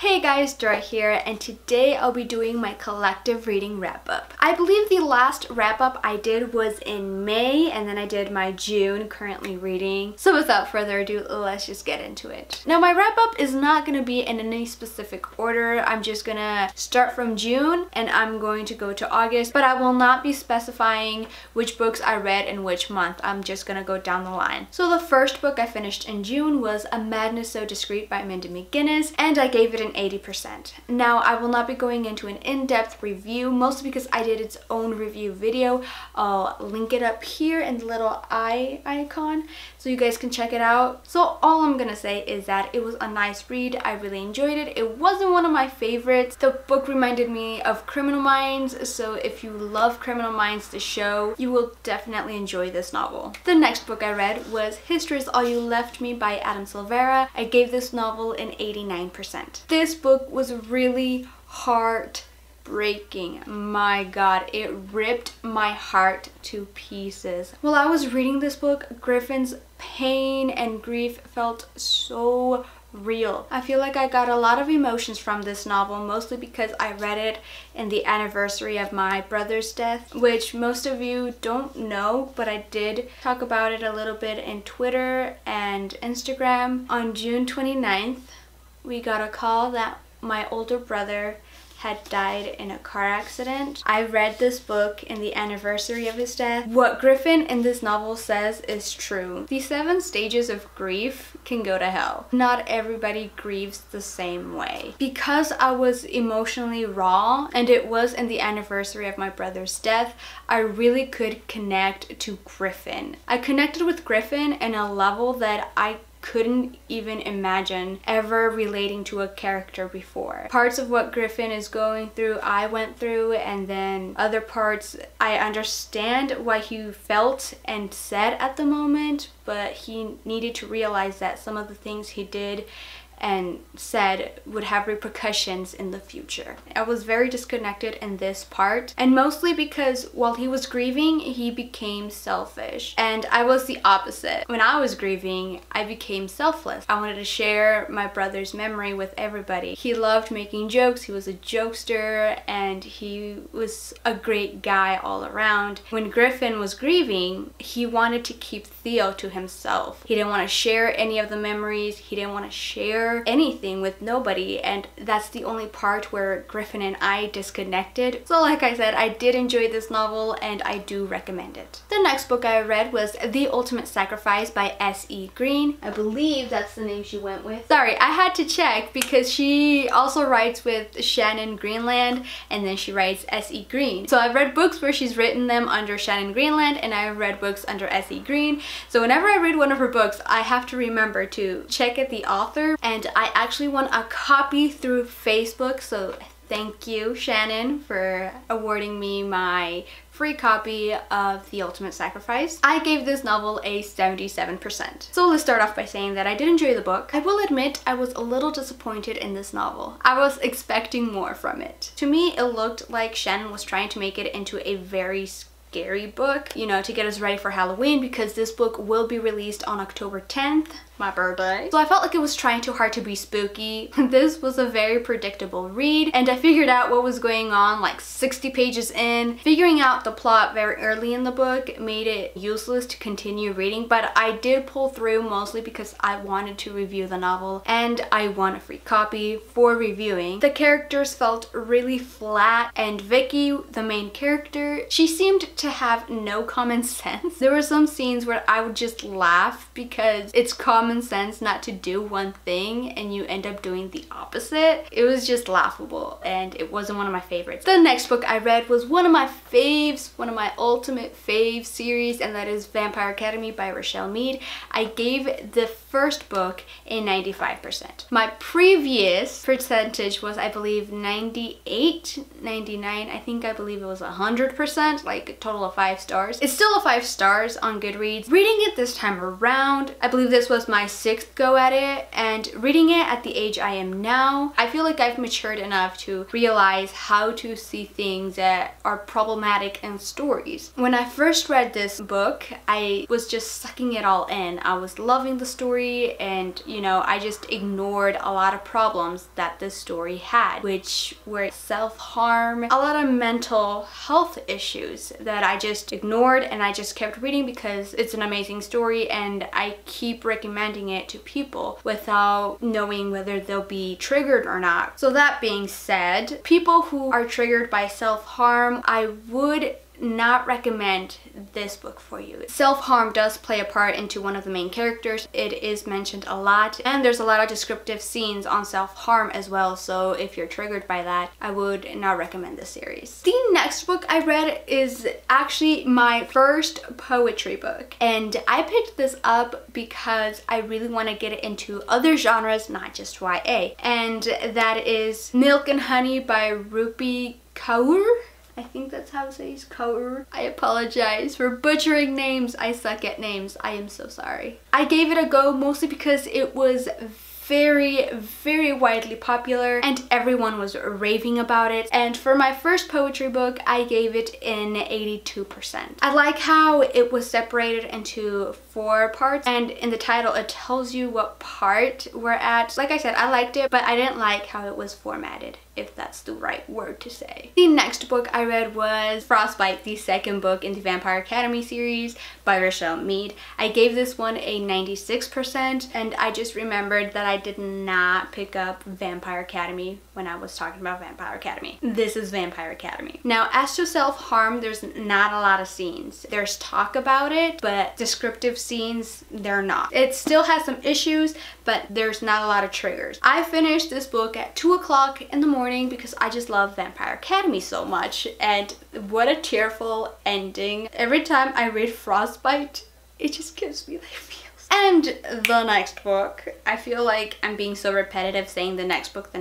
Hey guys, Dora here, and today I'll be doing my collective reading wrap-up. I believe the last wrap-up I did was in May, and then I did my June currently reading. So without further ado, let's just get into it. Now my wrap-up is not going to be in any specific order. I'm just going to start from June, and I'm going to go to August, but I will not be specifying which books I read in which month. I'm just going to go down the line. So the first book I finished in June was A Madness So Discrete by Mindy McGinnis, and I gave it an 80%. Now I will not be going into an in-depth review, mostly because I did its own review video. I'll link it up here in the little eye icon so you guys can check it out. So all I'm gonna say is that it was a nice read. I really enjoyed it. It wasn't one of my favorites. The book reminded me of Criminal Minds, so if you love Criminal Minds, the show, you will definitely enjoy this novel. The next book I read was History's All You Left Me by Adam Silvera. I gave this novel an 89%. This book was really heartbreaking. My god, it ripped my heart to pieces. While I was reading this book, Griffin's pain and grief felt so real. I feel like I got a lot of emotions from this novel, mostly because I read it in the anniversary of my brother's death, which most of you don't know, but I did talk about it a little bit in Twitter and Instagram. On June 29th, we got a call that my older brother had died in a car accident. I read this book in the anniversary of his death. What Griffin in this novel says is true. The 7 stages of grief can go to hell. Not everybody grieves the same way. Because I was emotionally raw and it was in the anniversary of my brother's death, I really could connect to Griffin. I connected with Griffin in a level that I couldn't even imagine ever relating to a character before. Parts of what Griffin is going through, I went through, and then other parts, I understand why he felt and said at the moment, but he needed to realize that some of the things he did and said would have repercussions in the future. I was very disconnected in this part, and mostly because while he was grieving, he became selfish, and I was the opposite. When I was grieving, I became selfless. I wanted to share my brother's memory with everybody. He loved making jokes, he was a jokester, and he was a great guy all around. When Griffin was grieving, he wanted to keep Theo to himself. He didn't want to share any of the memories, he didn't want to share anything with nobody, and that's the only part where Griffin and I disconnected. So like I said, I did enjoy this novel and I do recommend it. The next book I read was The Ultimate Sacrifice by S.E. Green. I believe that's the name she went with. Sorry, I had to check because she also writes with Shannon Greenland and then she writes S.E. Green. So I've read books where she's written them under Shannon Greenland and I've read books under S.E. Green. So whenever I read one of her books, I have to remember to check at the author, and I actually won a copy through Facebook, so thank you, Shannon, for awarding me my free copy of The Ultimate Sacrifice. I gave this novel a 77%. So let's start off by saying that I did enjoy the book. I will admit I was a little disappointed in this novel. I was expecting more from it. To me, it looked like Shannon was trying to make it into a very scary book, you know, to get us ready for Halloween, because this book will be released on October 10th, my birthday. So I felt like it was trying too hard to be spooky. This was a very predictable read, and I figured out what was going on like 60 pages in. Figuring out the plot very early in the book made it useless to continue reading, but I did pull through mostly because I wanted to review the novel and I won a free copy for reviewing. The characters felt really flat, and Vicky, the main character, she seemed to have no common sense. There were some scenes where I would just laugh because it's common sense not to do one thing and you end up doing the opposite. It was just laughable and it wasn't one of my favorites. The next book I read was one of my faves, one of my ultimate fave series, and that is Vampire Academy by Rochelle Mead. I gave the first book a 95%. My previous percentage was, I believe, 98, 99, I believe it was 100%, like a total of 5 stars. It's still a 5 stars on Goodreads. Reading it this time around, I believe this was my my 6th go at it, and reading it at the age I am now, I feel like I've matured enough to realize how to see things that are problematic in stories. When I first read this book, I was just sucking it all in. I was loving the story, and you know, I just ignored a lot of problems that this story had, which were self-harm, a lot of mental health issues that I just ignored, and I just kept reading because it's an amazing story and I keep recommending it to people without knowing whether they'll be triggered or not. So that being said, people who are triggered by self-harm, I would not recommend this book for you. Self-harm does play a part into one of the main characters. It is mentioned a lot, and there's a lot of descriptive scenes on self-harm as well, so if you're triggered by that, I would not recommend this series. The next book I read is actually my first poetry book, and I picked this up because I really want to get into other genres, not just YA, and that is Milk and Honey by Rupi Kaur. I think that's how it says, Youre. I apologize for butchering names. I suck at names. I am so sorry. I gave it a go mostly because it was very widely popular and everyone was raving about it, and for my first poetry book I gave it an 82%. I like how it was separated into 4 parts, and in the title it tells you what part we're at. Like I said, I liked it, but I didn't like how it was formatted, if that's the right word to say. The next book I read was Frostbite, the 2nd book in the Vampire Academy series by Rochelle Mead. I gave this one a 96%, and I just remembered that I did not pick up Vampire Academy when I was talking about Vampire Academy. This is Vampire Academy. Now, as to self-harm, there's not a lot of scenes. There's talk about it, but descriptive scenes, they're not. It still has some issues, but there's not a lot of triggers. I finished this book at 2 o'clock in the morning because I just love Vampire Academy so much, and what a tearful ending. Every time I read Frostbite, it just gives me the feels. And the next book, I feel like I'm being so repetitive saying the next book.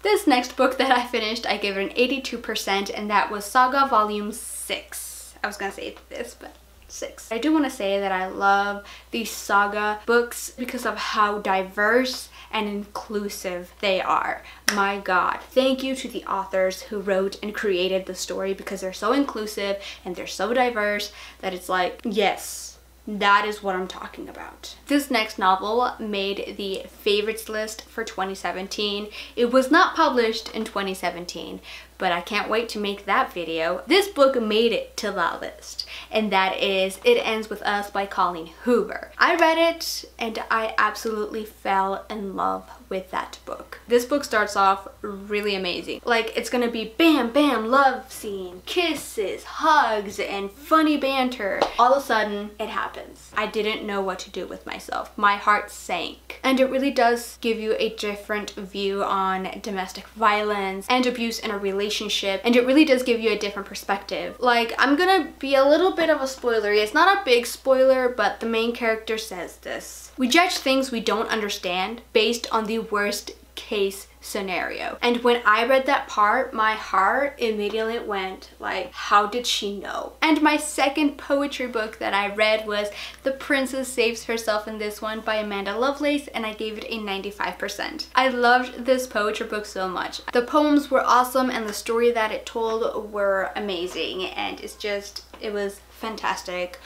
This next book that I finished, I gave it an 82%, and that was Saga Volume 6. I was gonna say this, but 6. I do want to say that I love these Saga books because of how diverse and inclusive they are. My god, thank you to the authors who wrote and created the story, because they're so inclusive and they're so diverse that it's like, yes, that is what I'm talking about. This next novel made the favorites list for 2017. It was not published in 2017, but I can't wait to make that video. This book made it to that list, and that is It Ends With Us by Colleen Hoover. I read it and I absolutely fell in love with that book. This book starts off really amazing. Like, it's gonna be bam bam love scene, kisses, hugs, and funny banter. All of a sudden it happens. I didn't know what to do with myself. My heart sank. And it really does give you a different view on domestic violence and abuse in a relationship, and it really does give you a different perspective. Like, I'm gonna be a little bit of a spoiler. It's not a big spoiler, but the main character says this: we judge things we don't understand based on the worst case scenario. And when I read that part, my heart immediately went like, how did she know? And my second poetry book that I read was The Princess Saves Herself in This One by Amanda Lovelace, and I gave it a 95%. I loved this poetry book so much. The poems were awesome and the story that it told were amazing, and it was fantastic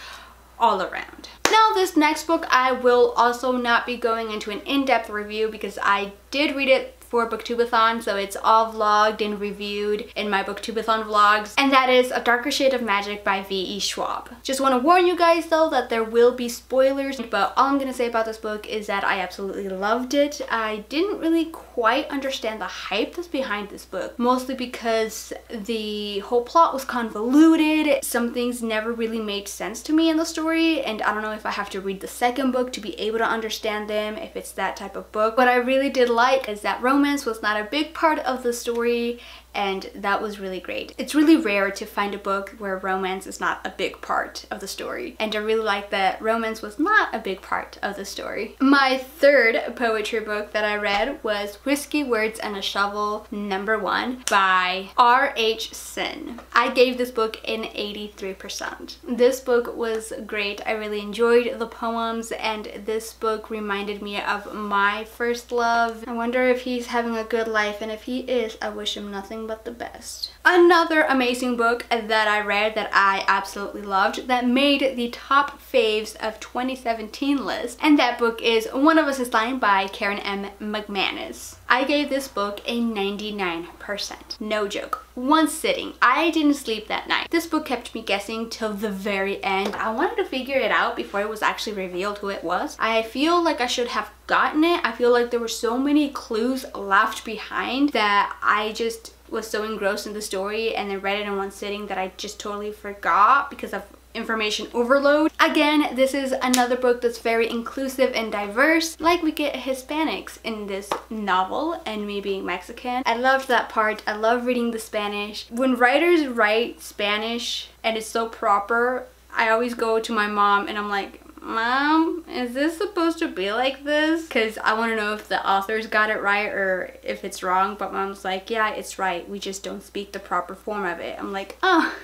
all around. Now, this next book I will also not be going into an in-depth review because I did read it for Booktubeathon, so it's all vlogged and reviewed in my Booktubeathon vlogs, and that is A Darker Shade of Magic by V.E. Schwab. Just want to warn you guys though that there will be spoilers, but all I'm gonna say about this book is that I absolutely loved it. I didn't really quite understand the hype that's behind this book, mostly because the whole plot was convoluted. Some things never really made sense to me in the story, and I don't know if I have to read the second book to be able to understand them, if it's that type of book. What I really did like is that romance was not a big part of the story, and that was really great. It's really rare to find a book where romance is not a big part of the story, and I really like that romance was not a big part of the story. My third poetry book that I read was Whiskey, Words, and a Shovel #1 by R.H. Sin. I gave this book an 83%. This book was great. I really enjoyed the poems, and this book reminded me of my first love. I wonder if he's having a good life, and if he is, I wish him nothing but the best. Another amazing book that I read that I absolutely loved, that made the top faves of 2017 list, and that book is One of Us is Lying by Karen M. McManus. I gave this book a 99%. No joke. One sitting. I didn't sleep that night. This book kept me guessing till the very end. I wanted to figure it out before it was actually revealed who it was. I feel like I should have gotten it. I feel like there were so many clues left behind that I just was so engrossed in the story and then read it in one sitting that I just totally forgot because of information overload. Again, this is another book that's very inclusive and diverse. Like, we get Hispanics in this novel, and me being Mexican. I loved that part. I love reading the Spanish. When writers write Spanish and it's so proper, I always go to my mom and I'm like, Mom, is this supposed to be like this? Because I want to know if the authors got it right or if it's wrong. But Mom's like, yeah, it's right. We just don't speak the proper form of it. I'm like, oh,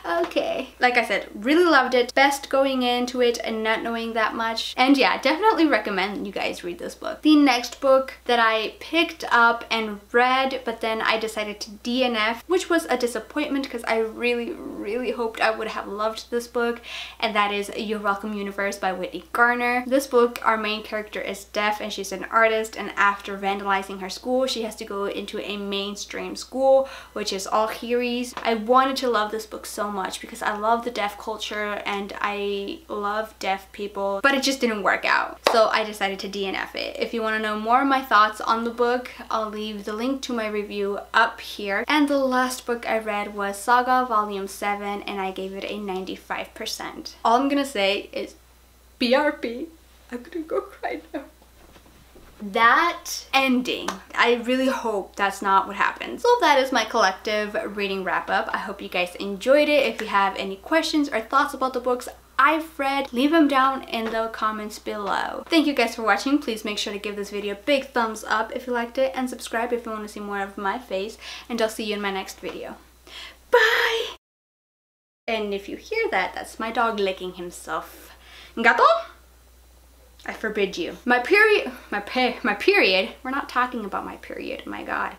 okay. Like I said, really loved it. Best going into it and not knowing that much. And yeah, definitely recommend you guys read this book. The next book that I picked up and read, but then I decided to DNF, which was a disappointment because I really hoped I would have loved this book. And that is You're Welcome Universe by Whitney Garner. This book, our main character is deaf and she's an artist, and after vandalizing her school, she has to go into a mainstream school, which is all hearies. I wanted to love this book so much because I love the deaf culture and I love deaf people, but it just didn't work out. So I decided to DNF it. If you want to know more of my thoughts on the book, I'll leave the link to my review up here. And the last book I read was Saga Volume 7, and I gave it a 95%. All I'm gonna say is BRB. I'm gonna go cry now. That ending, I really hope that's not what happens. So that is my collective reading wrap up. I hope you guys enjoyed it. If you have any questions or thoughts about the books I've read, leave them down in the comments below. Thank you guys for watching. Please make sure to give this video a big thumbs up if you liked it, and subscribe if you want to see more of my face, and I'll see you in my next video. Bye! And if you hear that, that's my dog licking himself. Gato? I forbid you. My period, we're not talking about my period, my God.